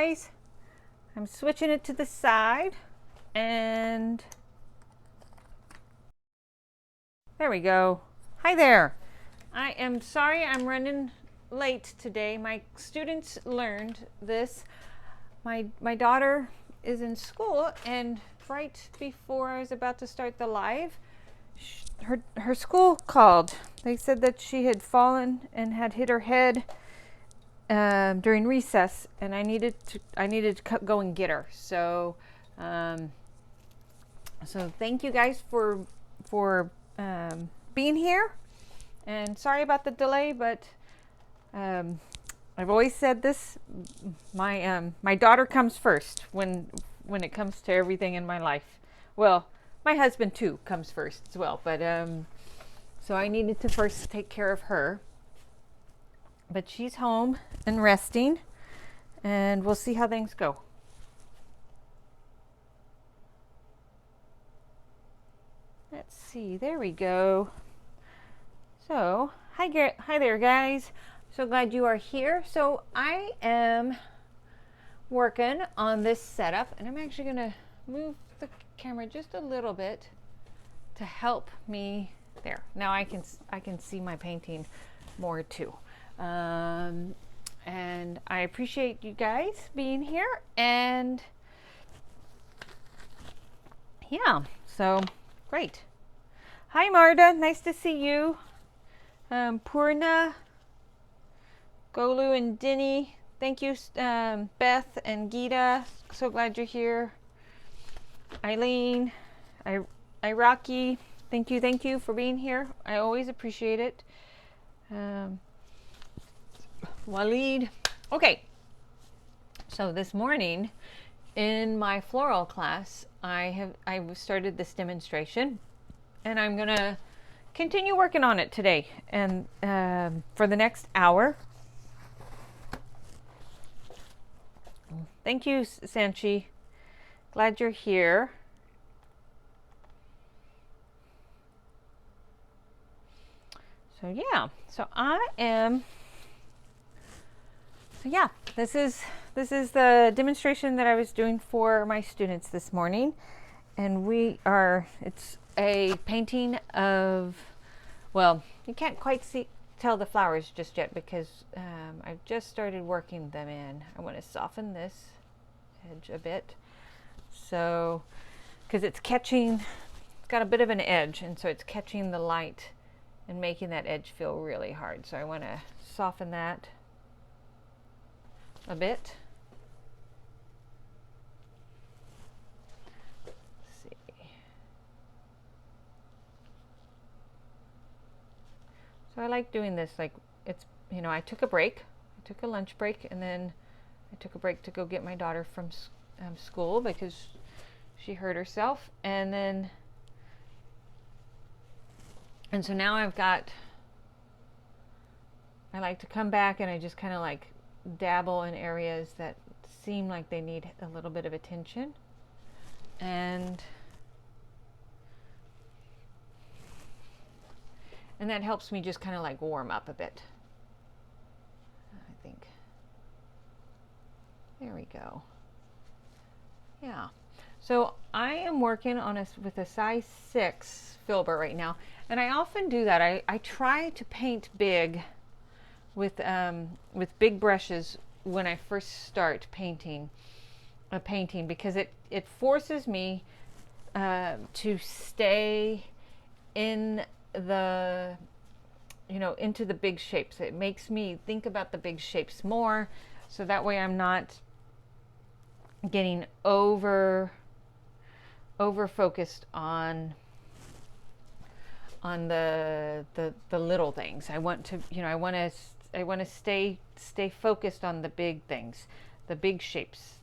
guys. I'm switching it to the side, and there we go. Hi there. I am sorry I'm running late today. My students learned this. My daughter is in school, and right before I was about to start the live, her school called. They said that she had fallen and had hit her head during recess, and I needed to go and get her. So thank you guys for being here, and sorry about the delay, but I've always said this. My daughter comes first when it comes to everything in my life. Well, my husband too comes first as well, but so I needed to first take care of her. But she's home and resting, and we'll see how things go. Let's see, there we go. So, hi there, guys. So glad you are here. So I am working on this setup, and I'm actually gonna move the camera just a little bit to help me there. Now I can see my painting more too. And I appreciate you guys being here, and yeah, so great. Hi Marta, nice to see you. Purna, Golu, and Dinny, thank you. Beth and Gita, so glad you're here. Eileen, Iraqi, thank you for being here. I always appreciate it. Waleed. Okay, so this morning in my floral class, I started this demonstration, and I'm gonna continue working on it today and for the next hour. Thank you, Sanchi. Glad you're here. So yeah, this is the demonstration that I was doing for my students this morning, and it's a painting of, well, you can't quite tell the flowers just yet because I've just started working them in. I want to soften this edge a bit, so because it's got a bit of an edge, and so it's catching the light and making that edge feel really hard. So I want to soften that a bit. Let's see. So I like doing this, like, it's, I took a lunch break, and then I took a break to go get my daughter from school because she hurt herself, and so now I like to come back, and I just kind of like dabble in areas that seem like they need a little bit of attention, and that helps me just kind of like warm up a bit, I think. There we go. Yeah. So I am working on with a size 6 filbert right now, and I often do that. I try to paint big with big brushes when I first start painting a painting, because it forces me to stay in the into the big shapes. It makes me think about the big shapes more, so that way I'm not getting over focused on the little things. I want to stay focused on the big things, the big shapes,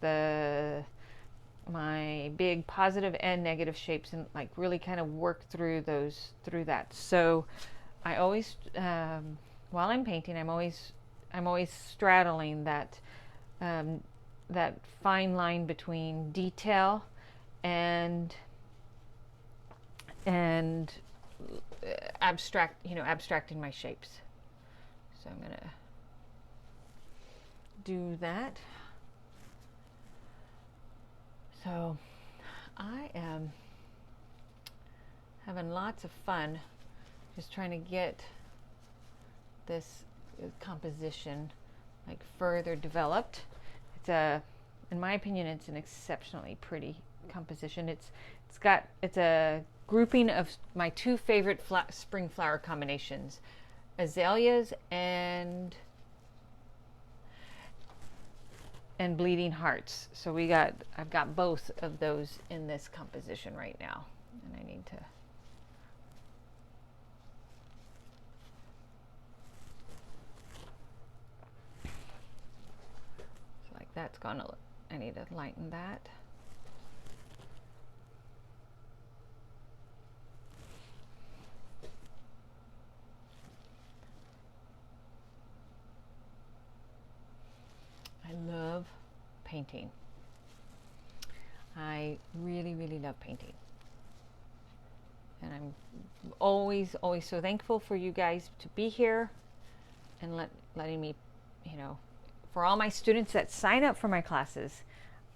my big positive and negative shapes, and like really kind of work through that. So I always, while I'm painting, I'm always straddling that fine line between detail and abstracting my shapes. So I'm gonna do that. So I am having lots of fun just trying to get this composition like further developed. In my opinion, it's an exceptionally pretty composition. It's a grouping of my two favorite spring flower combinations, azaleas and bleeding hearts. So I've got both of those in this composition right now, and I need to. So like that's gonna. I need to lighten that. I love painting. I really, really love painting. And I'm always so thankful for you guys to be here and letting me, for all my students that sign up for my classes.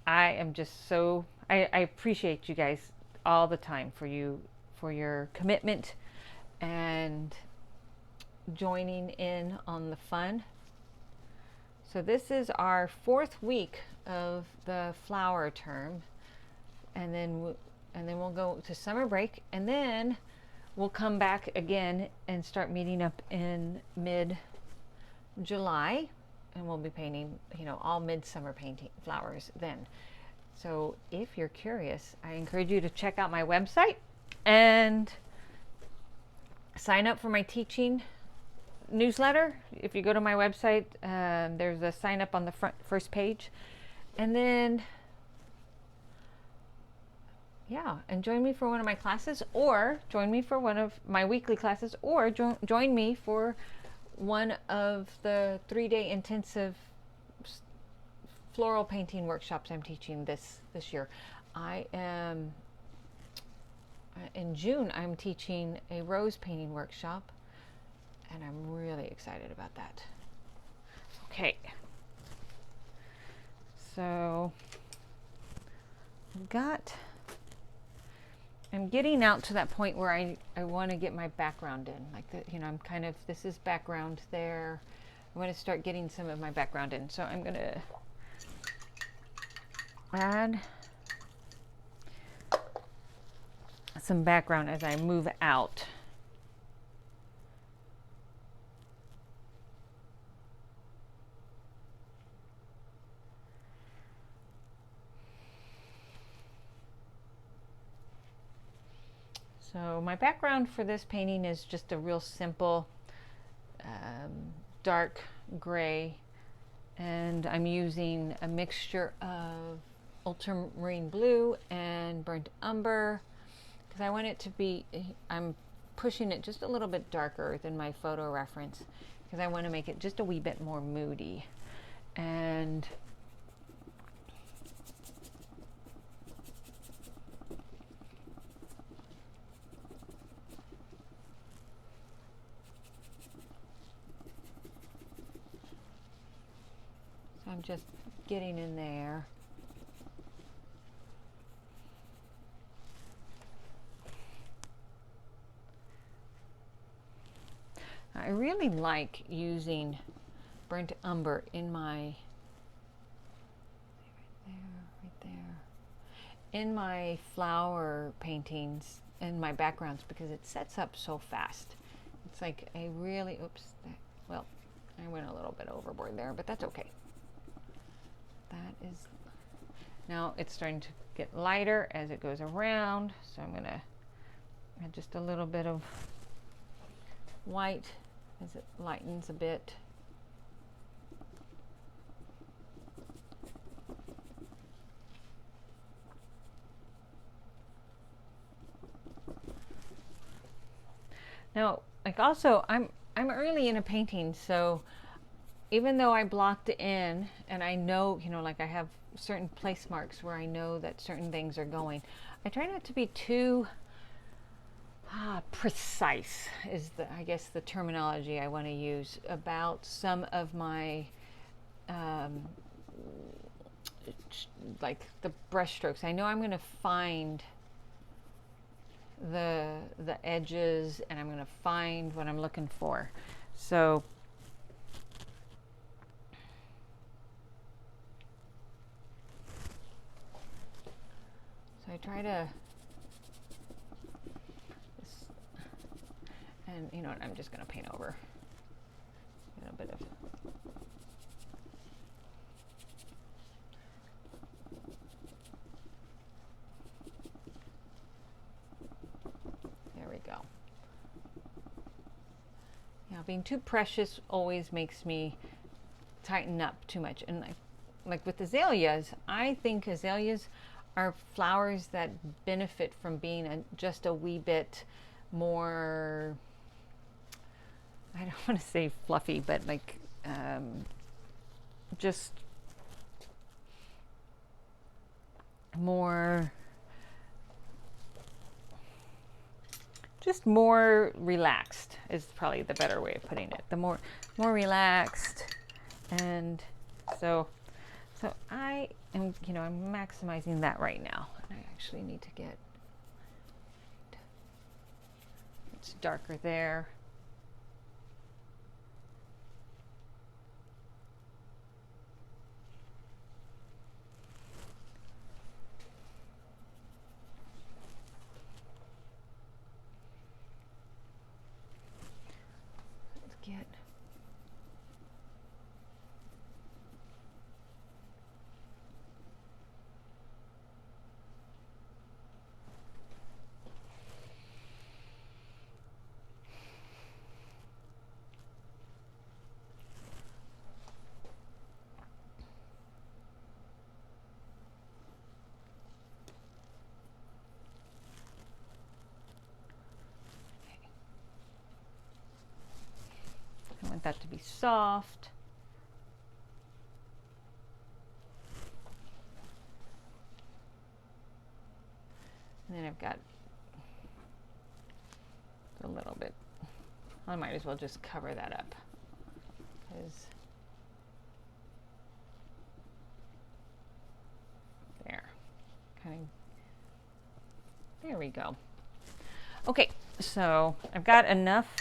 I am just so, I appreciate you guys all the time for your commitment and joining in on the fun. So this is our 4th week of the flower term, and then we'll go to summer break, and then we'll come back again and start meeting up in mid-July, and we'll be painting, all midsummer painting flowers then. So if you're curious, I encourage you to check out my website and sign up for my teaching newsletter. If you go to my website, there's a sign up on the first page, and then and join me for one of my classes, or join me for one of my weekly classes, or join me for one of the 3-day intensive floral painting workshops I'm teaching this year. I am in June. I'm teaching a rose painting workshop, and I'm really excited about that. Okay, so I'm getting out to that point where I want to get my background in, like I'm kind of, this is background there. I want to start getting some of my background in, so I'm going to add some background as I move out. So my background for this painting is just a real simple dark gray, and I'm using a mixture of ultramarine blue and burnt umber because I want it to be, I'm pushing it just a little bit darker than my photo reference because I want to make it just a wee bit more moody. And I'm just getting in there. I really like using burnt umber in my, right there, in my flower paintings and my backgrounds because it sets up so fast. It's like a really, well, I went a little bit overboard there, but that's okay. That is, now it's starting to get lighter as it goes around, so I'm going to add just a little bit of white as it lightens a bit. Now, like also, I'm early in a painting, so even though I blocked in and I know, like I have certain place marks where I know that certain things are going, I try not to be too precise is I guess the terminology I want to use about some of my like the brush strokes. I know I'm going to find the edges, and I'm going to find what I'm looking for. So I try to, and you know what, I'm just going to paint over a little bit of, there we go. Yeah, being too precious always makes me tighten up too much. And like with azaleas, I think azaleas are flowers that benefit from being just a wee bit more, I don't want to say fluffy, but like just more relaxed is probably the better way of putting it. The more relaxed. And so I am, you know, I'm maximizing that right now. And I actually need to get, it's darker there. Let's get, I want that to be soft. And then I've got a little bit, I might as well just cover that up, because there, kind of, there we go. Okay, so I've got enough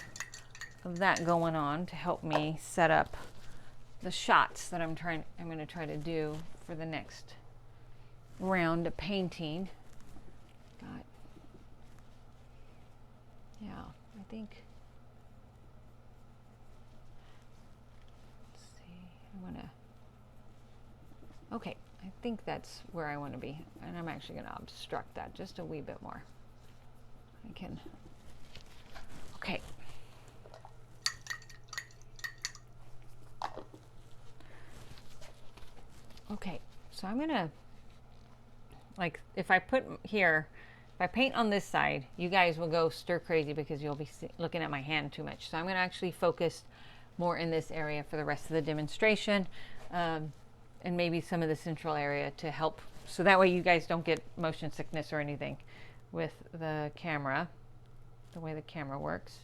of that going on to help me set up the shots that I'm going to try to do for the next round of painting. Got, yeah, I think, let's see, I want to, okay, I think that's where I want to be. And I'm actually going to obstruct that just a wee bit more. I can, okay. Okay, so I'm gonna, like, if I put here, if I paint on this side, you guys will go stir crazy because you'll be looking at my hand too much. So I'm gonna actually focus more in this area for the rest of the demonstration, and maybe some of the central area to help, so that way you guys don't get motion sickness or anything with the camera, the way the camera works.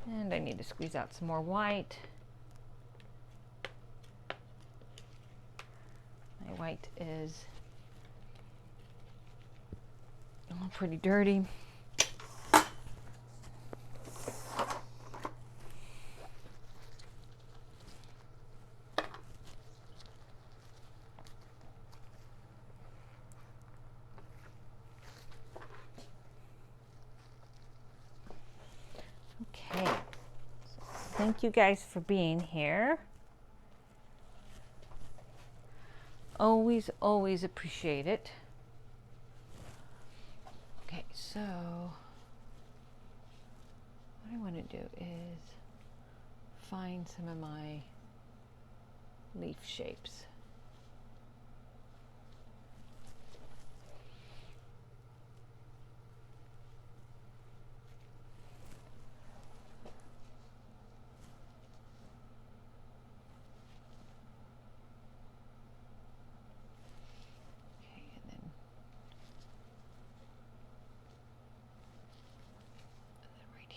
And I need to squeeze out some more white. My white is pretty dirty. Okay, so thank you guys for being here. Always, always appreciate it. Okay, so what I want to do is find some of my leaf shapes.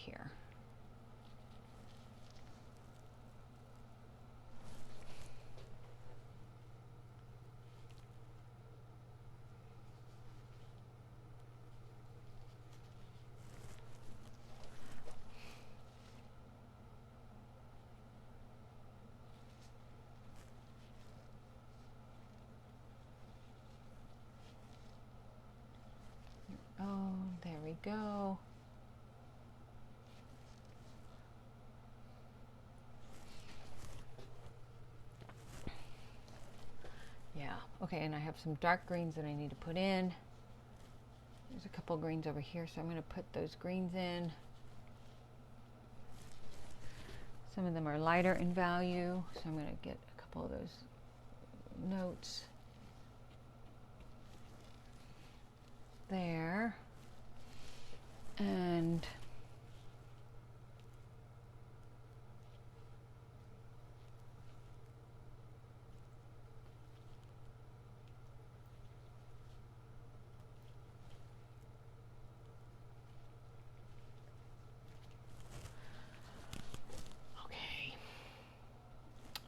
Here. Okay, and I have some dark greens that I need to put in. There's a couple greens over here, so I'm going to put those greens in. Some of them are lighter in value, so I'm going to get a couple of those notes there. And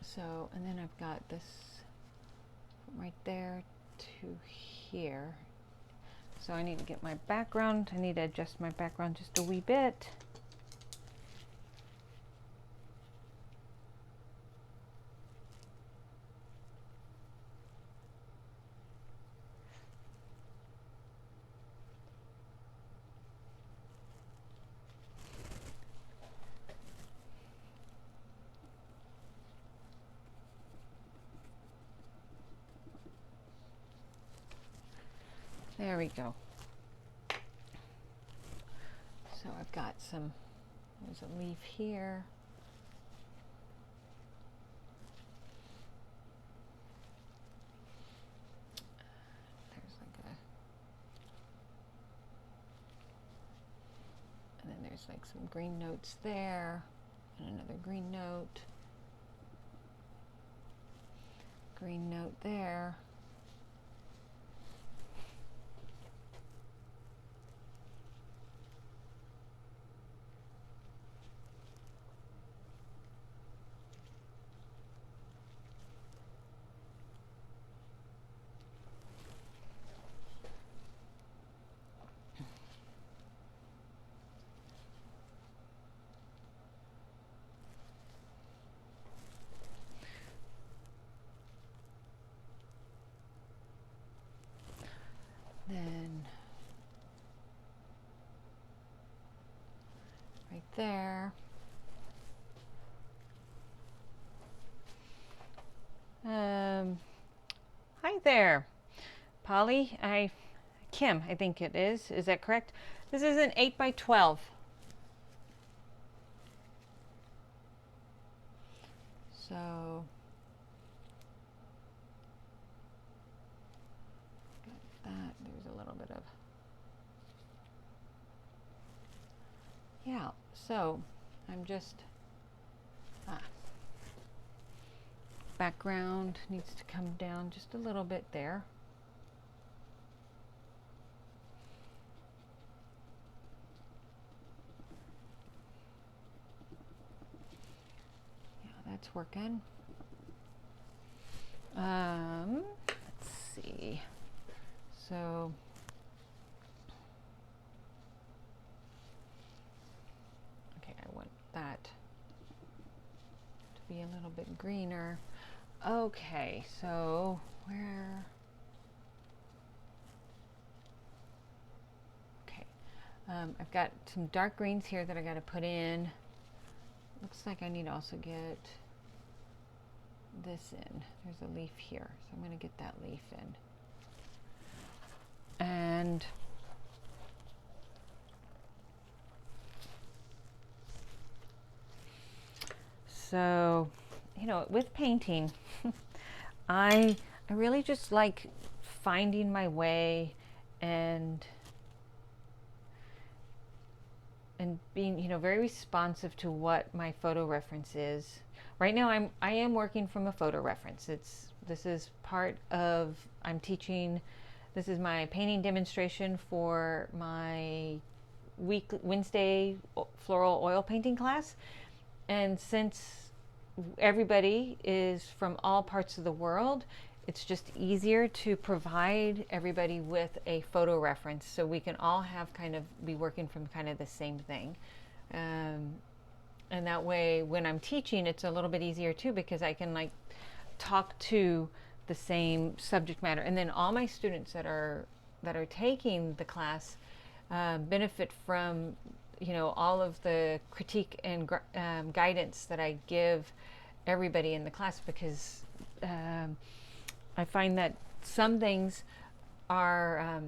so, and then I've got this from right there to here. So I need to get my background. I need to adjust my background just a wee bit. There we go. So I've got some, there's a leaf here. There's like a, and then there's like some green notes there, and another green note there. Then right there. Hi there, Polly. Kim, I think it is. Is that correct? This is an 8 by 12. So got that. There's a little bit of, yeah. So I'm just background needs to come down just a little bit there. Yeah, that's working. Let's see. So okay, I want that to be a little bit greener. Okay, so where? Okay, I've got some dark greens here that I got to put in. Looks like I need to also get this in. There's a leaf here, so I'm going to get that leaf in. And so, you know, with painting, I really just like finding my way and being, you know, very responsive to what my photo reference is. Right now I am working from a photo reference. This is part of, I'm teaching, this is my painting demonstration for my Wednesday floral oil painting class. And since everybody is from all parts of the world, it's just easier to provide everybody with a photo reference so we can all have kind of be working from kind of the same thing. And that way when I'm teaching, it's a little bit easier too, because I can like talk to the same subject matter, and then all my students that are taking the class benefit from, you know, all of the critique and guidance that I give everybody in the class, because I find that some things are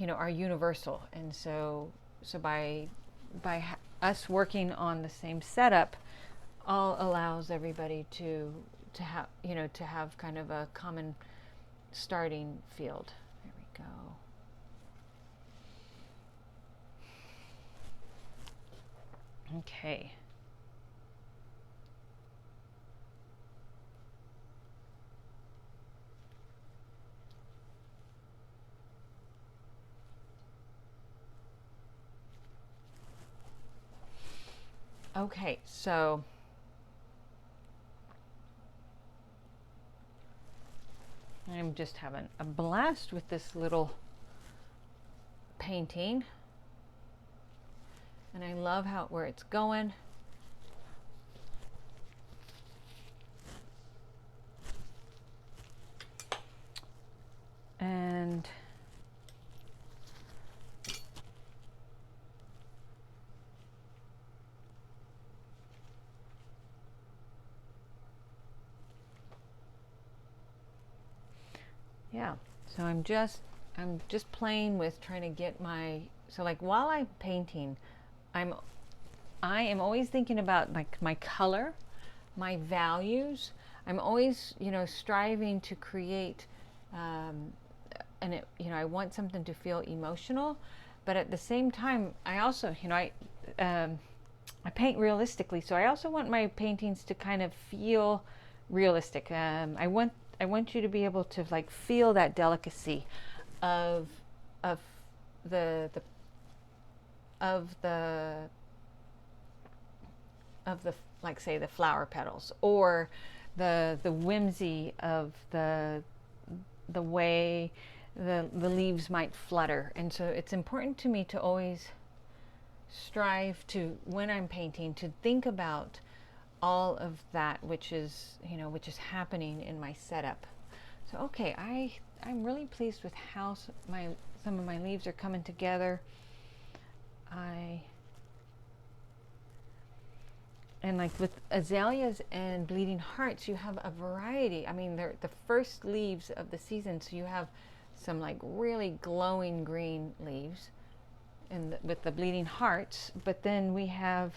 are universal, and so by us working on the same setup, all allows everybody to have to have kind of a common starting field. There we go. Okay. Okay, so I'm just having a blast with this little painting, and I love where it's going. And yeah, so I'm just playing with trying to get so like while I'm painting, I am always thinking about like my color, my values. I'm always striving to create and I want something to feel emotional, but at the same time I also I paint realistically, so I also want my paintings to kind of feel realistic. I want you to be able to like feel that delicacy of of the of the of the like say the flower petals, or the whimsy of the way the leaves might flutter. And so it's important to me to always strive to, when I'm painting, to think about all of that which is happening in my setup. So okay, I'm really pleased with how some of my leaves are coming together. And like with azaleas and bleeding hearts, you have a variety. I mean, they're the first leaves of the season, so you have some like really glowing green leaves, and with the bleeding hearts. But then we have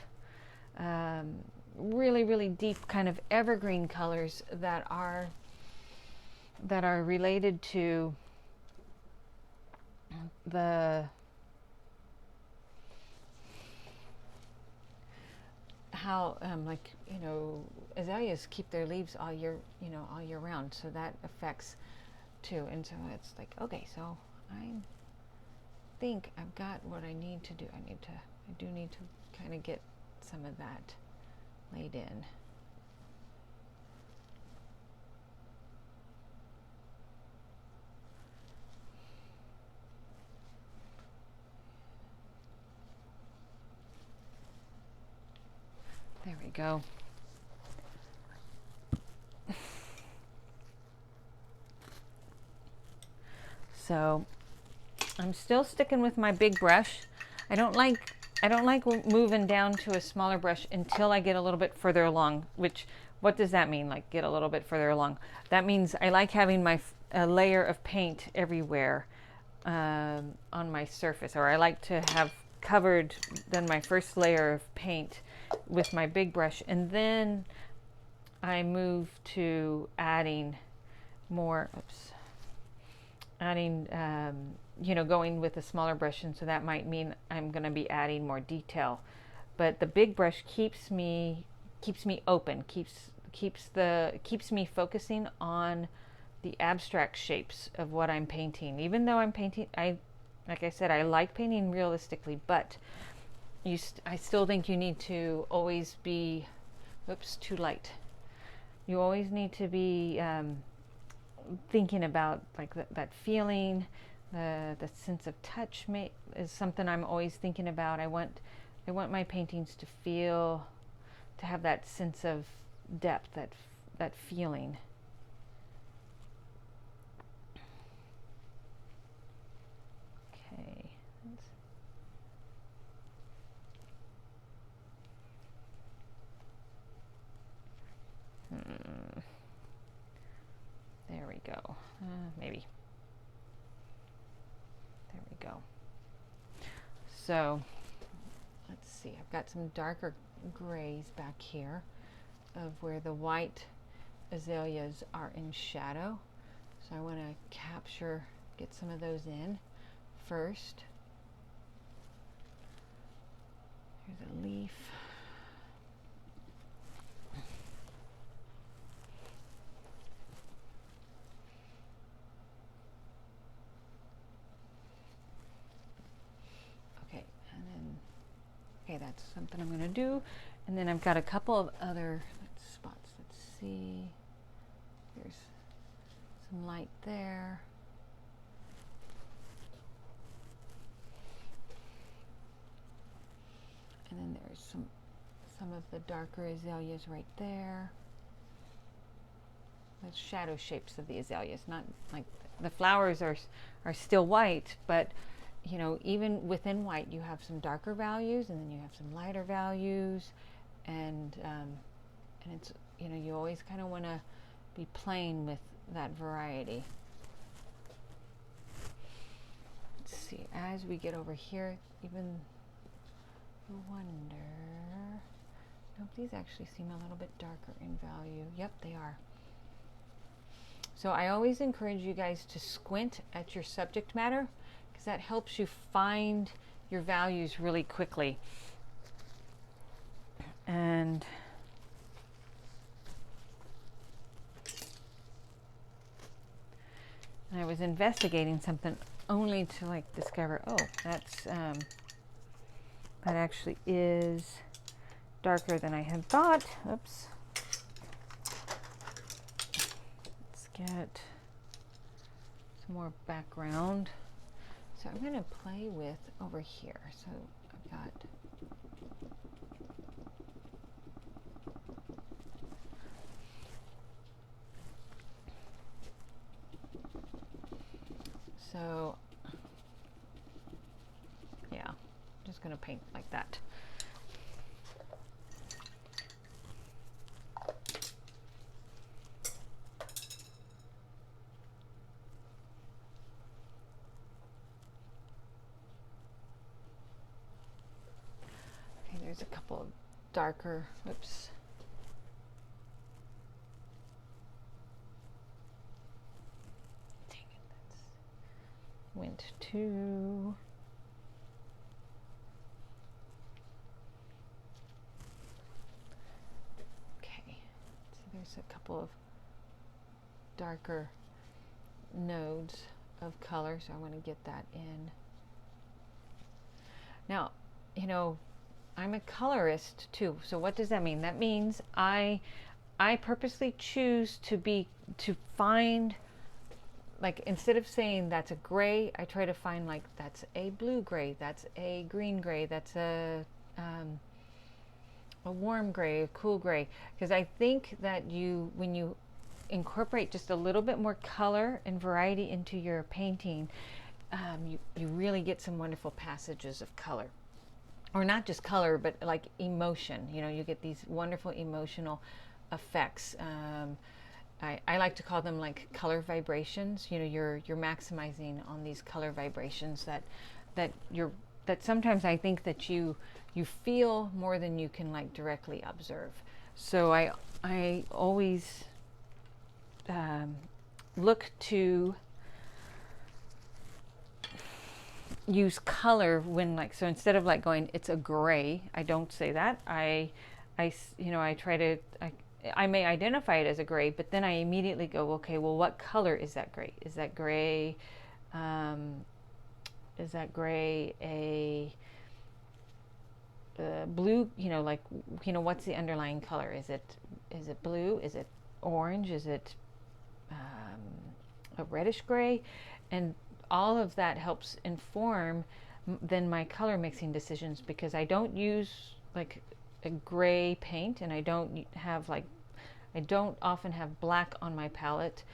really, really deep kind of evergreen colors that are related to how azaleas keep their leaves all year round, so that affects too. And so it's like, okay, so I think I've got what I need to do. I do need to kind of get some of that laid in. There we go. So I'm still sticking with my big brush. I don't like moving down to a smaller brush until I get a little bit further along. What does that mean? Like get a little bit further along? That means I like having a layer of paint everywhere on my surface, or I like to have covered then my first layer of paint with my big brush, and then I move to adding more. Going with a smaller brush, and so that might mean I'm going to be adding more detail. But the big brush keeps me open, keeps me focusing on the abstract shapes of what I'm painting. Even though I'm painting, like I said, I like painting realistically, but I still think you need to always be, oops, too light. You always need to be thinking about like that feeling, the sense of touch is something I'm always thinking about. I want my paintings to have that sense of depth, that feeling. Okay. There we go. Maybe go. So let's see, I've got some darker grays back here of where the white azaleas are in shadow. So I want to capture, get some of those in first. Here's a leaf. Okay, and then, okay, that's something I'm going to do. And then I've got a couple of other spots. Let's see. Here's some light there. And then there's some of the darker azaleas right there. The shadow shapes of the azaleas, not like the flowers are still white, but you know, even within white you have some darker values and then you have some lighter values, and it's, you know, you always kind of want to be playing with that variety. Let's see, as we get over here, even wonder, nope, these actually seem a little bit darker in value. Yep, they are. So I always encourage you guys to squint at your subject matter, because that helps you find your values really quickly. And I was investigating something only to like discover, oh, that's that actually is darker than I had thought. Oops. Let's get some more background. So I'm going to play with over here. So I've got so yeah, I'm just going to paint like that. Okay, there's a couple of darker, whoops. Dang it, that's went to. Okay, so there's a couple of darker nodes of color, so I want to get that in. Now, you know, I'm a colorist too, so what does that mean? That means I purposely choose to find, like, instead of saying that's a gray, I try to find like that's a blue gray, that's a green gray, that's a warm gray, a cool gray, because I think that when you incorporate just a little bit more color and variety into your painting, you really get some wonderful passages of color. Or not just color, but like emotion. You know, you get these wonderful emotional effects. I like to call them like color vibrations. You know, you're maximizing on these color vibrations that sometimes I think that you feel more than you can like directly observe. So I always look to use color when, like, so instead of like going it's a gray, I don't say that. I you know, I try to, I may identify it as a gray, but then I immediately go, okay, well, what color is that gray? Is that gray a blue? You know, like, you know, what's the underlying color? Is it blue? Is it orange? Is it a reddish gray? And all of that helps inform then my color mixing decisions, because I don't use like a gray paint, and I don't often have black on my palette,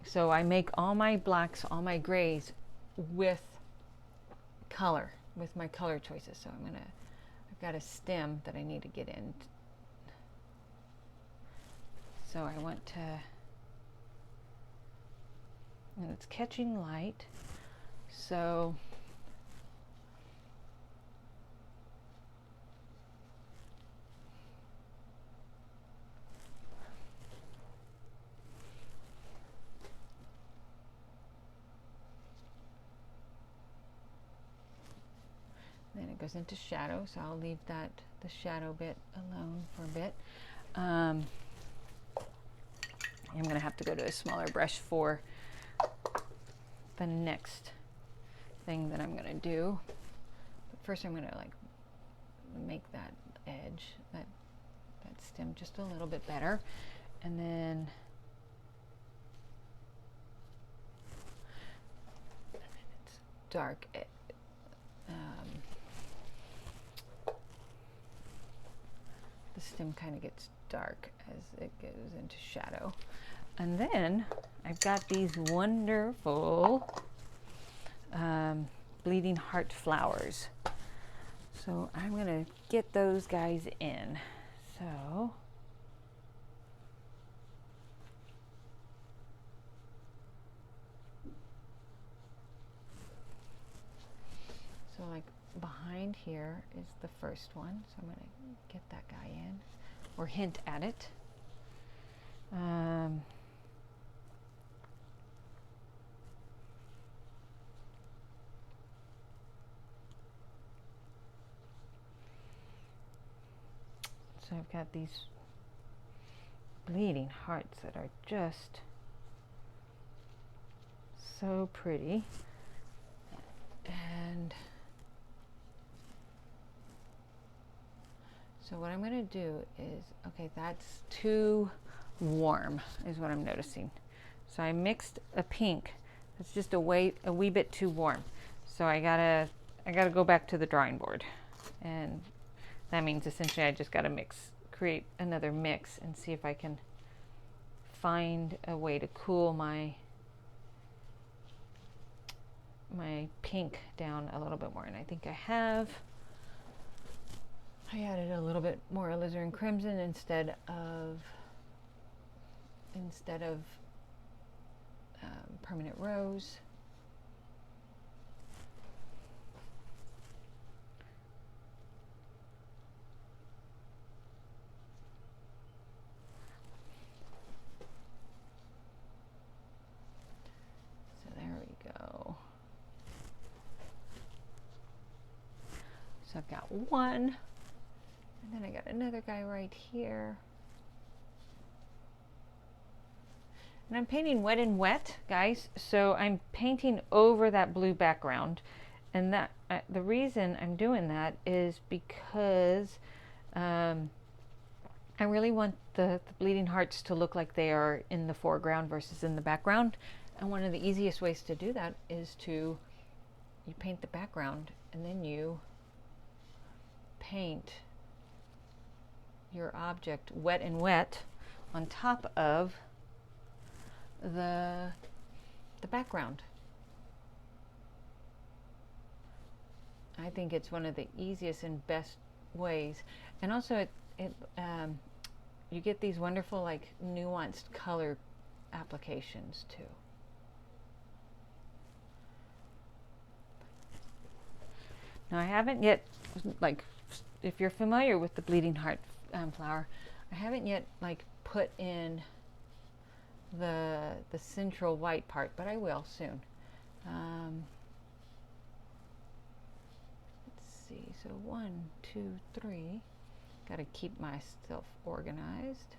so I make all my blacks, all my grays with color, with my color choices. So I've got a stem that I need to get in, so I want to, and it's catching light. So goes into shadow, so I'll leave that, the shadow bit alone for a bit. I'm gonna have to go to a smaller brush for the next thing that I'm gonna do. But first I'm gonna like make that edge, that stem just a little bit better. And then it's dark. The stem kind of gets dark as it goes into shadow. And then I've got these wonderful bleeding heart flowers. So I'm going to get those guys in. So like behind here is the first one. So I'm going to get that guy in, or hint at it. So I've got these bleeding hearts that are just so pretty. And so what I'm going to do is, okay, that's too warm is what I'm noticing. So I mixed a pink. It's just a wee bit too warm. So I gotta go back to the drawing board. And that means essentially I just gotta create another mix and see if I can find a way to cool my pink down a little bit more. And I think I have. I added a little bit more alizarin crimson instead of permanent rose. So there we go. So I've got one, and then I got another guy right here. And I'm painting wet and wet, guys. So I'm painting over that blue background. And that the reason I'm doing that is because I really want the bleeding hearts to look like they are in the foreground versus in the background. And one of the easiest ways to do that is you paint the background and then you paint your object wet and wet on top of the background. I think it's one of the easiest and best ways, and also you get these wonderful like nuanced color applications too. Now I haven't yet, like, if you're familiar with the bleeding heart flower, I haven't yet like put in the central white part, but I will soon. Let's see, so 1, 2, 3. Got to keep myself organized.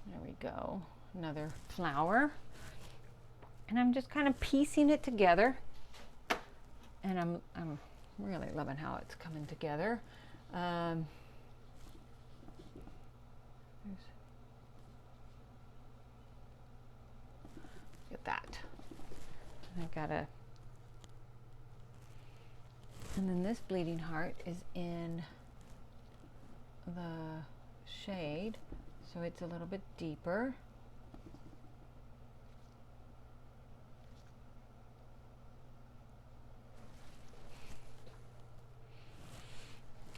There we go, another flower. And I'm just kind of piecing it together. And I'm really loving how it's coming together. Look at that. I've got and then this bleeding heart is in the shade, so it's a little bit deeper.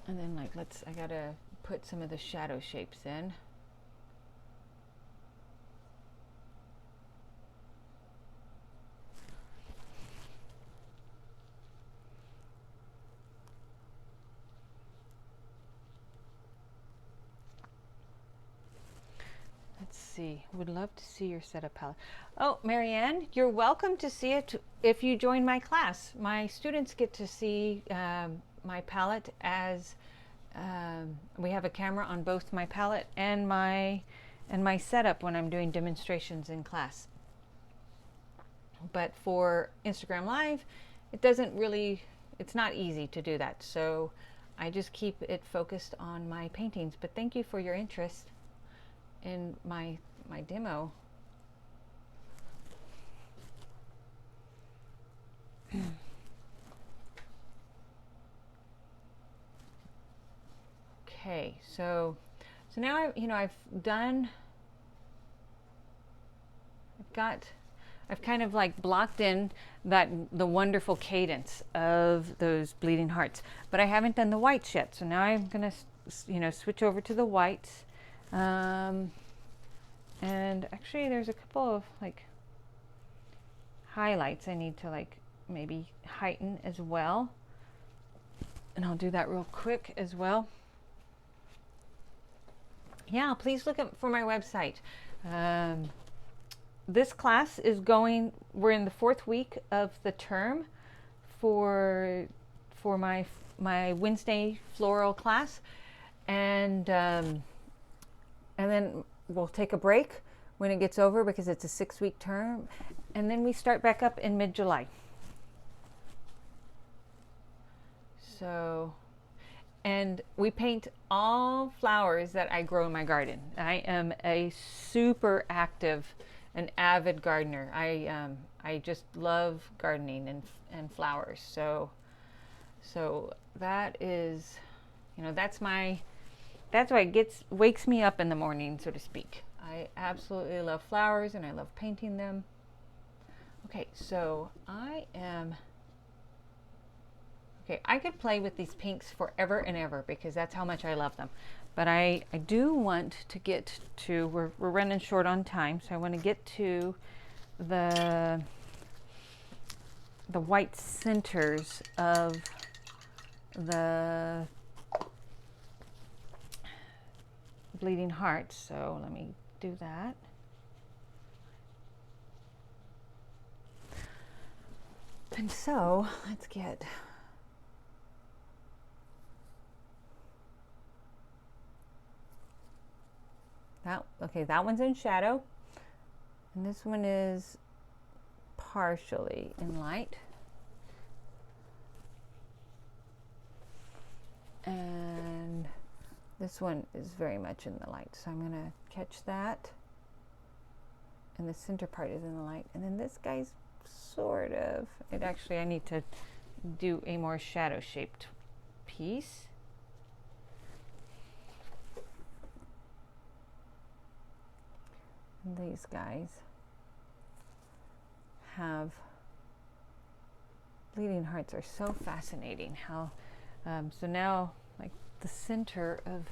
And then like, I gotta put some of the shadow shapes in. Let's see, would love to see your setup palette. Oh, Marianne, you're welcome to see it if you join my class. My students get to see my palette as we have a camera on both my palette and my setup when I'm doing demonstrations in class. But for Instagram Live, it's not easy to do that. So I just keep it focused on my paintings. But thank you for your interest in my demo. Okay, so now I've kind of like blocked in the wonderful cadence of those bleeding hearts, but I haven't done the whites yet. So now I'm gonna switch over to the whites. And actually there's a couple of like highlights I need to like maybe heighten as well, and I'll do that real quick as well. Yeah, please look up for my website. This class is we're in the 4th week of the term for my Wednesday floral class, and then we'll take a break when it gets over because it's a 6-week term, and then we start back up in mid-July. So, and we paint all flowers that I grow in my garden. I am a super active and avid gardener. I just love gardening and flowers. So that is, that's why it wakes me up in the morning, so to speak. I absolutely love flowers and I love painting them. Okay, so I could play with these pinks forever and ever because that's how much I love them. But I do want to get to, we're running short on time, so I want to get to the white centers of the bleeding hearts. So let me do that. And so let's get that. Okay, that one's in shadow, and this one is partially in light. And this one is very much in the light, so I'm going to catch that. And the center part is in the light. And then this guy's sort of, I need to do a more shadow shaped piece. And these guys have, bleeding hearts are so fascinating. How, so now like the center of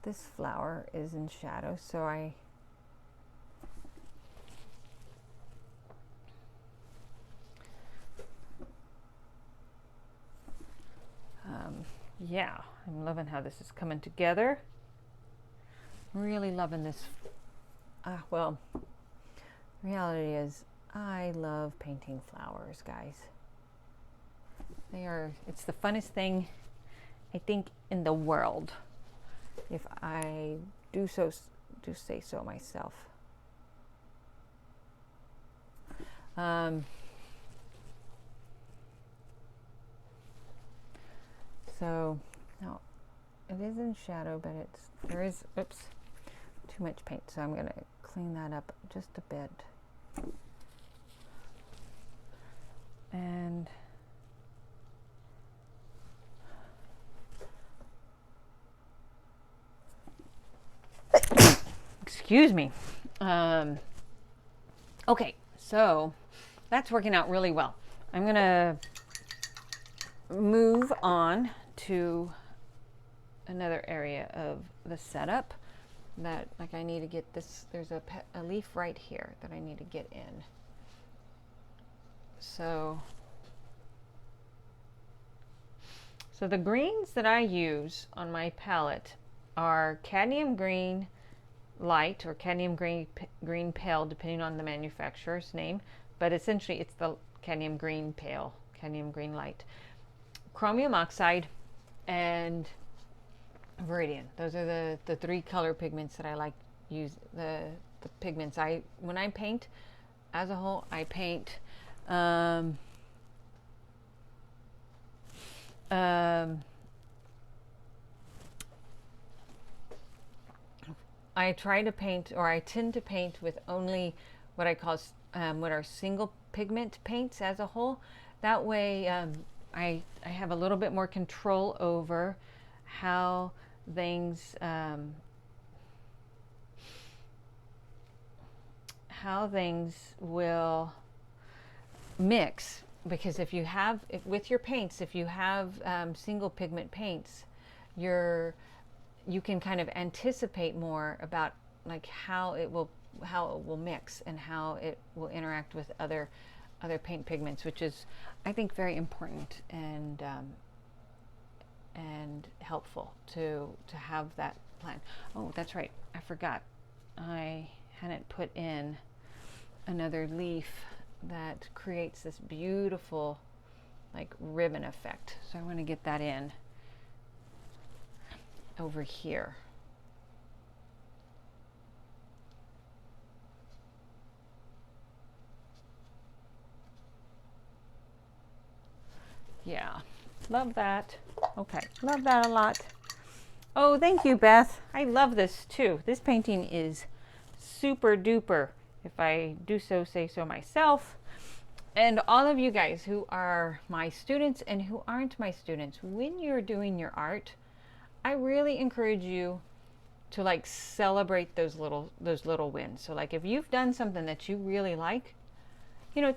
this flower is in shadow, so yeah, I'm loving how this is coming together. Really loving this. Well, reality is I love painting flowers, guys. It's the funnest thing I think in the world, if I do say so myself. So now it is in shadow, but there is too much paint, so I'm gonna clean that up just a bit. And excuse me. Okay, so that's working out really well. I'm gonna move on to another area of the setup that, like, I need to get this. There's a leaf right here that I need to get in. So the greens that I use on my palette are cadmium green light or cadmium green pale, depending on the manufacturer's name, but essentially it's the cadmium green pale, cadmium green light, chromium oxide, and Viridian. Those are the three color pigments that I like to use. The pigments when I paint as a whole, I paint I try to paint, or I tend to paint with only what I call what are single pigment paints as a whole. That way I have a little bit more control over how things will mix, because if you have with your paints, if you have single pigment paints, you can kind of anticipate more about like how it will mix and how it will interact with other paint pigments, which is, I think, very important and helpful to have that plan. Oh, that's right, I forgot. I hadn't put in another leaf that creates this beautiful like ribbon effect. So I want to get that in over here. Yeah, love that. Okay, love that a lot. Oh, thank you, Beth. I love this too. This painting is super duper, if I do say so myself. And all of you guys who are my students and who aren't my students, when you're doing your art, I really encourage you to like celebrate those little wins. So like if you've done something that you really like, you know,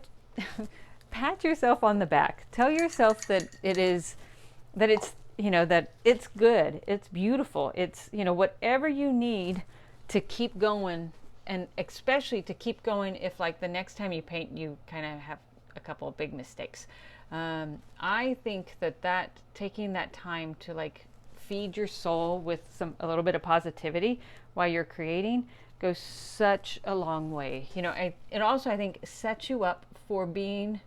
pat yourself on the back. Tell yourself that it's, you know, that it's good, it's beautiful, it's, you know, whatever you need to keep going, and especially to keep going if like the next time you paint you kind of have a couple of big mistakes. I think that taking that time to like feed your soul with a little bit of positivity while you're creating goes such a long way. You know, it also, I think, sets you up for being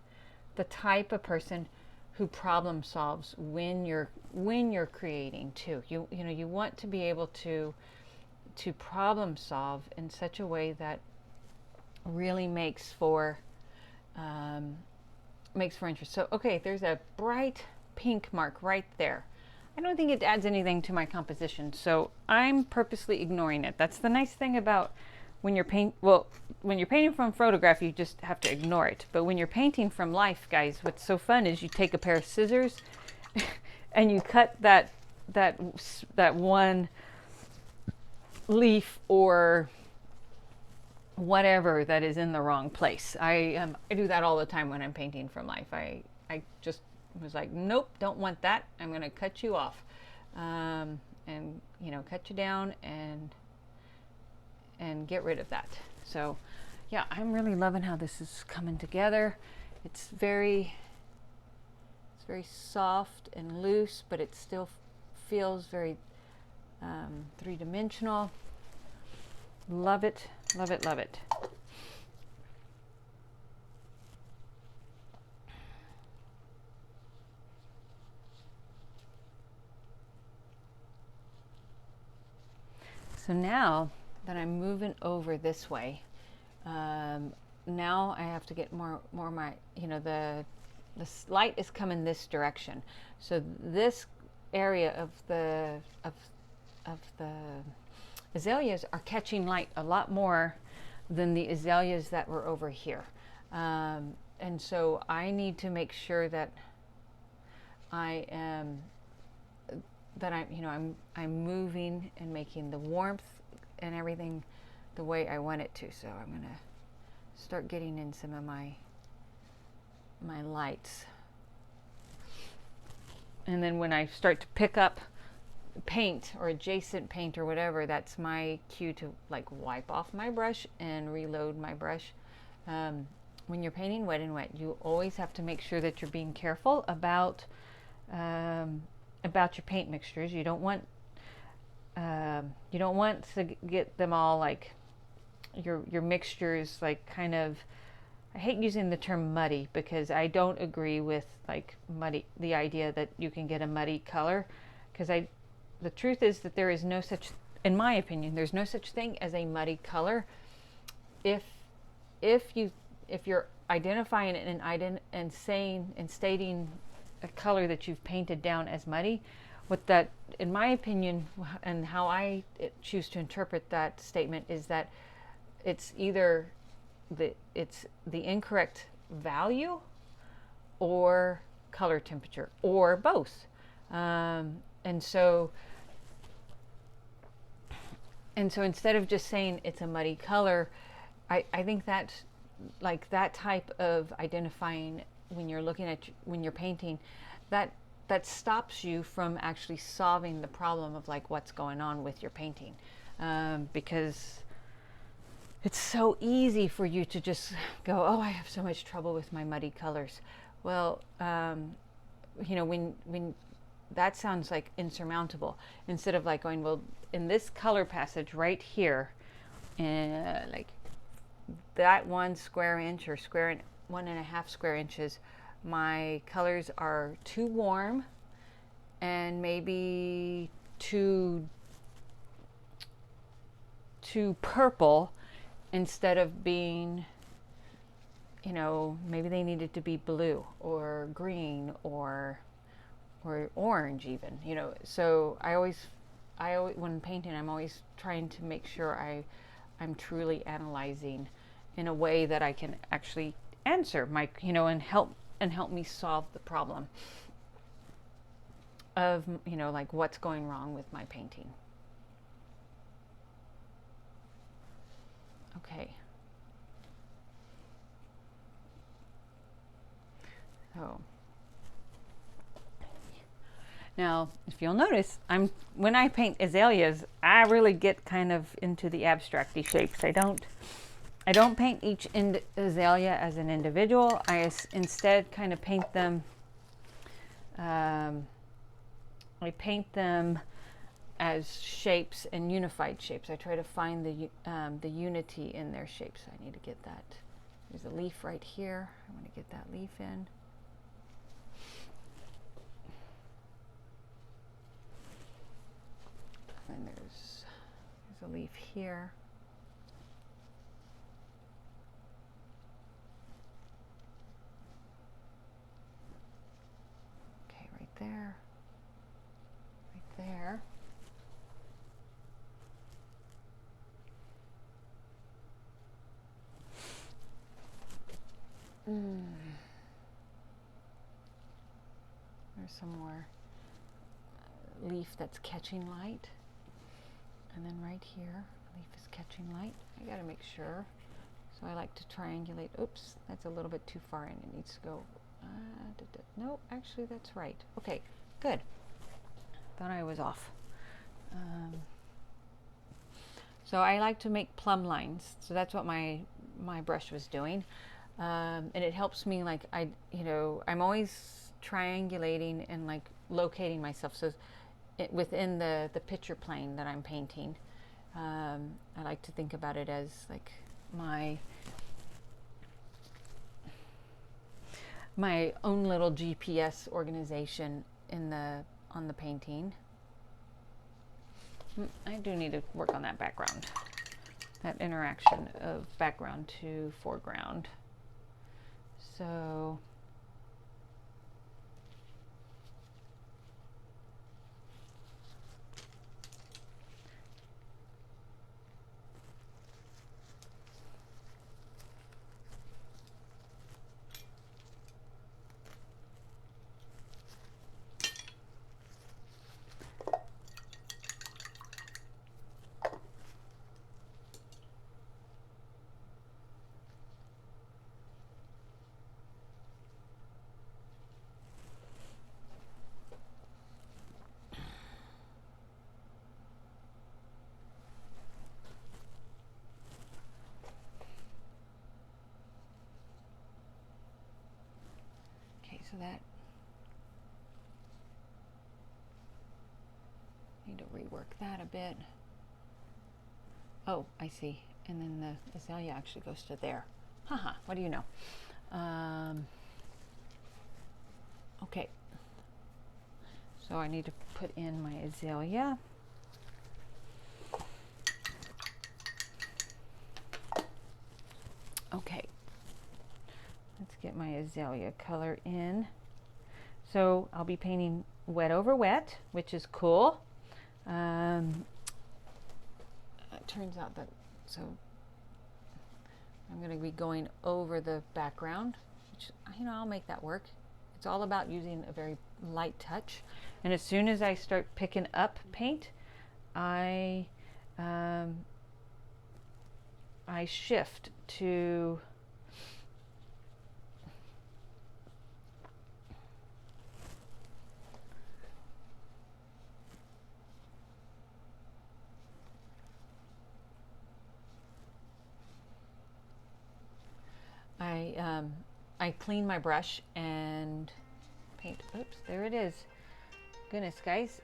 the type of person who problem solves when you're creating too. You know, you want to be able to problem solve in such a way that really makes for interest. So okay, there's a bright pink mark right there. I don't think it adds anything to my composition, so I'm purposely ignoring it. That's the nice thing about when you're painting from photograph, you just have to ignore it. But when you're painting from life, guys, what's so fun is you take a pair of scissors and you cut that one leaf or whatever that is in the wrong place. I do that all the time when I'm painting from life. I just was like, nope, don't want that. I'm going to cut you off, and you know, cut you down and get rid of that. So yeah, I'm really loving how this is coming together. It's very soft and loose, but it still feels very three-dimensional. Love it, love it, love it. So now that I'm moving over this way, now I have to get more my, you know, the light is coming this direction. So this area of the azaleas are catching light a lot more than the azaleas that were over here. And so I need to make sure that I'm moving and making the warmth and everything the way I want it to. So I'm gonna start getting in some of my lights. And then when I start to pick up paint or adjacent paint or whatever, that's my cue to like wipe off my brush and reload my brush. When you're painting wet and wet, you always have to make sure that you're being careful about your paint mixtures. You don't want to get them all like your mixtures like kind of, I hate using the term muddy because I don't agree with like muddy, the idea that you can get a muddy color, because the truth is that there is no such, in my opinion, there's no such thing as a muddy color. If you're identifying it and saying and stating a color that you've painted down as muddy, what that, in my opinion, and how I choose to interpret that statement is that it's either it's the incorrect value or color temperature or both. And so instead of just saying it's a muddy color, I think that like that type of identifying when you're looking at, when you're painting, that stops you from actually solving the problem of like what's going on with your painting, because it's so easy for you to just go, oh, I have so much trouble with my muddy colors. Well, when that sounds like insurmountable, instead of like going, well, in this color passage right here, like that 1 square inch or 1.5 square inches, my colors are too warm and maybe too purple, instead of being, maybe they needed to be blue or green or orange even, so I always when painting, I'm always trying to make sure I'm truly analyzing in a way that I can actually answer my, and help me solve the problem of, like what's going wrong with my painting. Okay. So now, if you'll notice, when I paint azaleas, I really get kind of into the abstracty shapes. I don't paint each azalea as an individual. I instead kind of paint them. I paint them as shapes and unified shapes. I try to find the unity in their shapes. I need to get that. There's a leaf right here. I want to get that leaf in. And there's a leaf here. Okay, right there. Right there. There's some more leaf that's catching light. And then right here, leaf is catching light. I gotta make sure. So I like to triangulate. Oops, that's a little bit too far in. It needs to go. No, actually that's right. Okay, good. Thought I was off. So I like to make plumb lines. So that's what my brush was doing. And it helps me, like, I'm always triangulating and like locating myself. So within the picture plane that I'm painting, I like to think about it as like my own little GPS organization on the painting. I do need to work on that background, that interaction of background to foreground. So so that need to rework that a bit. Oh, I see. And then the azalea actually goes to there. Haha, what do you know? Okay. So I need to put in my azalea. Okay. Let's get my azalea color in. So I'll be painting wet over wet, which is cool. It turns out that, so I'm going to be going over the background, which, I'll make that work. It's all about using a very light touch. And as soon as I start picking up paint, I shift to I clean my brush and paint. Oops, there it is. Goodness, guys.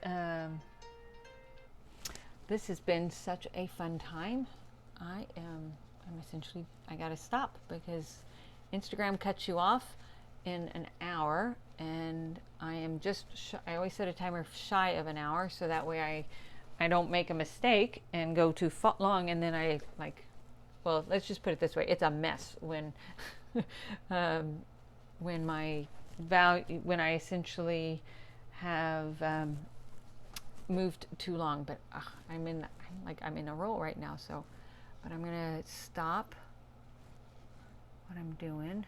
This has been such a fun time. I'm essentially, I gotta stop because Instagram cuts you off in an hour, and I am just, I always set a timer shy of an hour, so that way I don't make a mistake and go too long, and then I well, let's just put it this way, it's a mess when when I essentially have moved too long. But I'm in a roll right now, so but I'm gonna stop what I'm doing.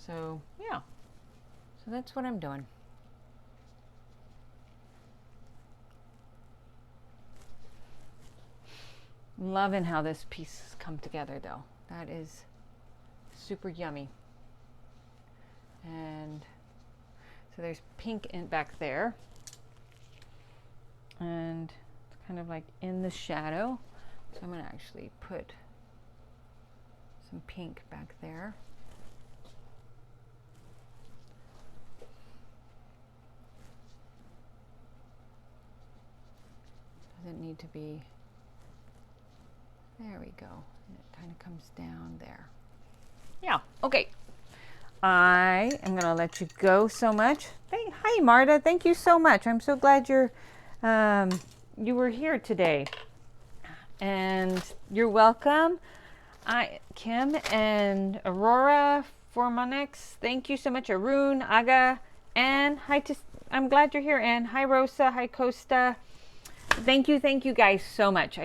So yeah, so that's what I'm doing. Loving how this piece has come together, though. That is super yummy. And so there's pink back there, and it's kind of like in the shadow. So I'm going to actually put some pink back there. Doesn't need to be. There we go. And it kind of comes down there. Yeah, okay. I am going to let you go so much. Hi, Marta. Thank you so much. I'm so glad you were here today. And you're welcome. Kim and Aurora Formonix, thank you so much. Arun, Aga, Anne. I'm glad you're here, Anne. Hi, Rosa. Hi, Costa. Thank you guys so much.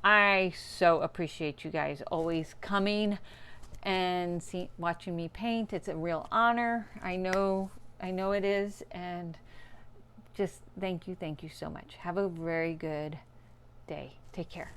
I so appreciate you guys always coming and watching me paint. It's a real honor. I know it is, and just thank you so much. Have a very good day. Take care.